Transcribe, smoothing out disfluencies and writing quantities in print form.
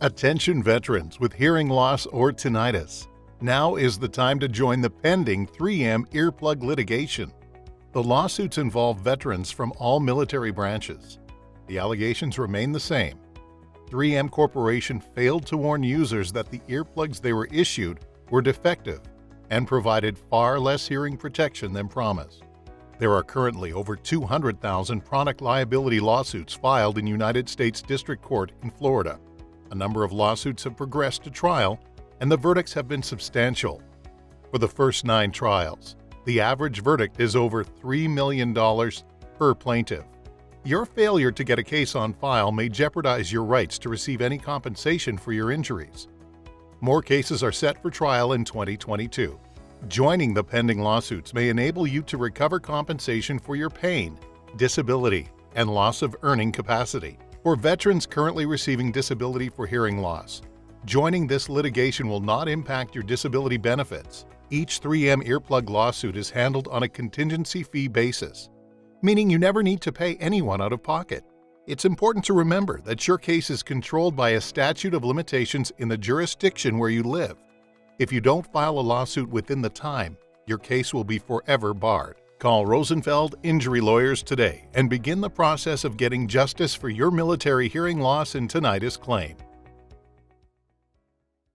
Attention veterans with hearing loss or tinnitus. Now is the time to join the pending 3M earplug litigation. The lawsuits involve veterans from all military branches. The allegations remain the same. 3M Corporation failed to warn users that the earplugs they were issued were defective and provided far less hearing protection than promised. There are currently over 200,000 product liability lawsuits filed in United States District Court in Florida. A number of lawsuits have progressed to trial, and the verdicts have been substantial. For the first 9 trials, the average verdict is over $3 million per plaintiff. Your failure to get a case on file may jeopardize your rights to receive any compensation for your injuries. More cases are set for trial in 2022. Joining the pending lawsuits may enable you to recover compensation for your pain, disability, and loss of earning capacity. For veterans currently receiving disability for hearing loss, joining this litigation will not impact your disability benefits. Each 3M earplug lawsuit is handled on a contingency fee basis, meaning you never need to pay anyone out of pocket. It's important to remember that your case is controlled by a statute of limitations in the jurisdiction where you live. If you don't file a lawsuit within the time, your case will be forever barred. Call Rosenfeld Injury Lawyers today and begin the process of getting justice for your military hearing loss and tinnitus claim.